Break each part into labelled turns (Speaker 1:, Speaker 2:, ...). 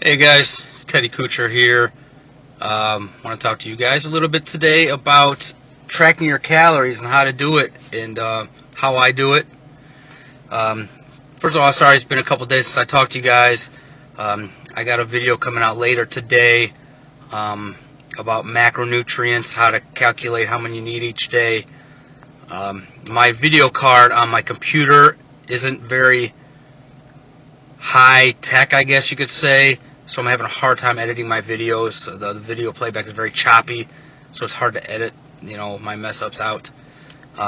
Speaker 1: Hey guys, it's Teddy Kucher here. Want to talk to you guys a little bit today about tracking your calories and how to do it and how I do it. Um, First of all, sorry it's been a couple days since I talked to you guys. I got a video coming out later today about macronutrients, how to calculate how many you need each day. My video card on my computer isn't very high tech, I guess you could say. So I'm having a hard time editing my videos. The video playback is very choppy, so it's hard to edit, my mess ups out.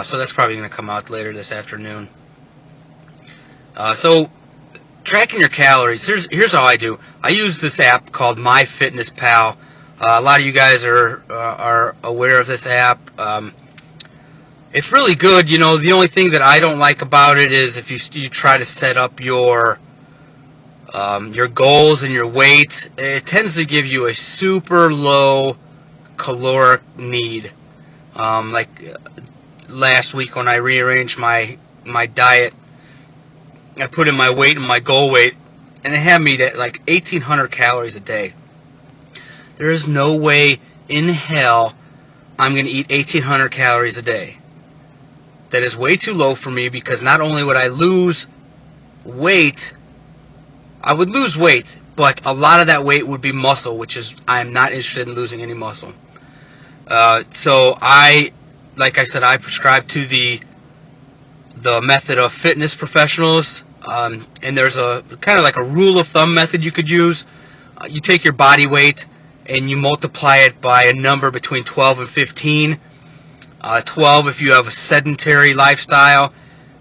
Speaker 1: So that's probably going to come out later this afternoon. So tracking your calories. Here's how I do. I use this app called MyFitnessPal. A lot of you guys are aware of this app. It's really good. The only thing that I don't like about it is if you try to set up your goals and your weight, it tends to give you a super low caloric need. Like last week when I rearranged my diet, I put in my weight and my goal weight, and it had me at like 1,800 calories a day. There is no way in hell I'm going to eat 1,800 calories a day. That is way too low for me, because not only would I lose weight, but a lot of that weight would be muscle, which is I'm not interested in losing any muscle. So like I said, I prescribe to the method of fitness professionals, and there's a kind of like a rule of thumb method you could use. You take your body weight and you multiply it by a number between 12 and 15. 12 if you have a sedentary lifestyle,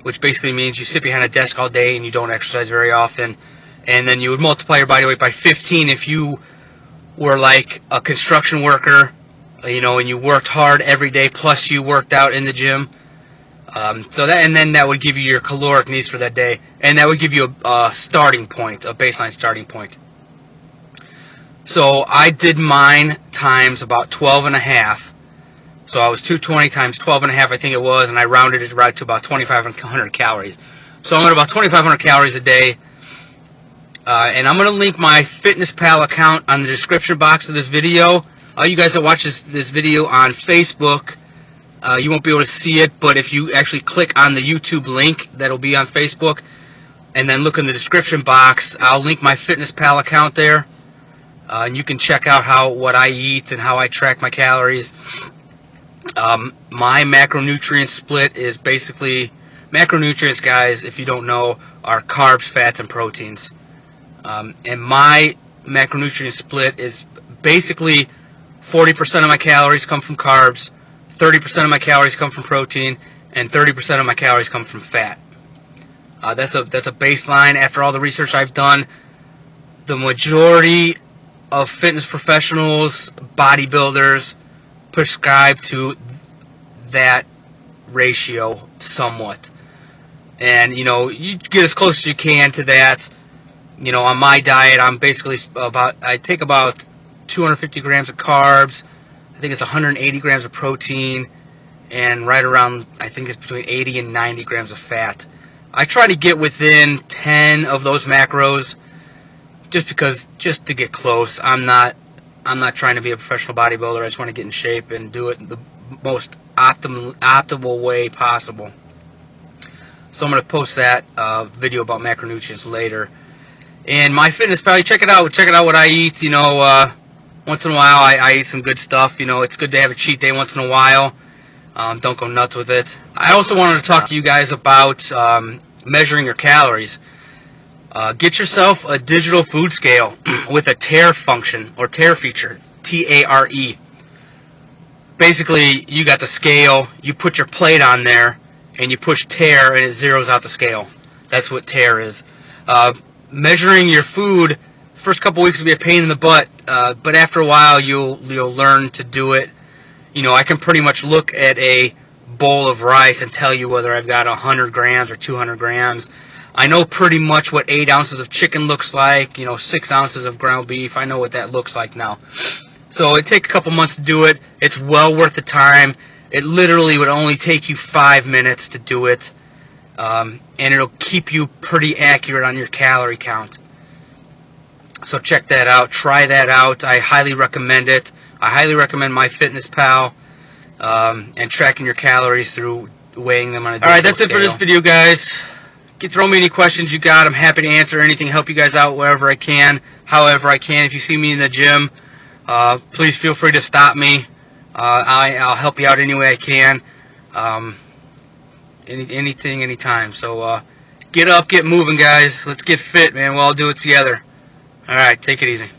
Speaker 1: which basically means you sit behind a desk all day and you don't exercise very often. And then you would multiply your body weight by 15 if you were like a construction worker, and you worked hard every day, plus you worked out in the gym. Then that would give you your caloric needs for that day, and that would give you a starting point, a baseline starting point. So I did mine times about 12 and a half. So I was 220 times 12 and a half, I think it was, and I rounded it right to about 2,500 calories. So I'm at about 2,500 calories a day. And I'm going to link my FitnessPal account on the description box of this video. You guys that watch this video on Facebook, you won't be able to see it, but if you actually click on the YouTube link that'll be on Facebook, and then look in the description box, I'll link my FitnessPal account there. And you can check out what I eat and how I track my calories. My macronutrient split is basically, macronutrients, guys, if you don't know, are carbs, fats, and proteins. And my macronutrient split is basically 40% of my calories come from carbs, 30% of my calories come from protein, and 30% of my calories come from fat. That's a baseline. After all the research I've done, the majority of fitness professionals, bodybuilders, prescribe to that ratio somewhat. And, you get as close as you can to that. On my diet, I'm basically I take about 250 grams of carbs. I think it's 180 grams of protein, and right around, I think it's between 80 and 90 grams of fat. I try to get within 10 of those macros, just to get close. I'm not trying to be a professional bodybuilder. I just want to get in shape and do it the most optimal way possible. So I'm going to post that video about macronutrients later. And MyFitnessPal, check it out. Check it out what I eat. Once in a while I eat some good stuff. It's good to have a cheat day once in a while. Don't go nuts with it. I also wanted to talk to you guys about measuring your calories. Get yourself a digital food scale with a tare function or tare feature, T-A-R-E. Basically, you got the scale, you put your plate on there, and you push tare, and it zeroes out the scale. That's what tare is. Measuring your food, first couple weeks will be a pain in the butt, but after a while you'll learn to do it. I can pretty much look at a bowl of rice and tell you whether I've got 100 grams or 200 grams. I know pretty much what 8 ounces of chicken looks like, 6 ounces of ground beef. I know what that looks like now. So it takes a couple months to do it. It's well worth the time. It literally would only take you 5 minutes to do it. And it'll keep you pretty accurate on your calorie count. So check that out. Try that out. I highly recommend it. I highly recommend MyFitnessPal, and tracking your calories through weighing them on a digital
Speaker 2: Alright, that's it for this
Speaker 1: scale.
Speaker 2: video, guys.
Speaker 1: You can throw me any questions you got. I'm happy to answer anything, help you guys out wherever I can, however I can. If you see me in the gym, please feel free to stop me. I'll help you out any way I can. Anything, anytime. So get up, get moving, guys. Let's get fit, man. We'll all do it together. All right, take it easy.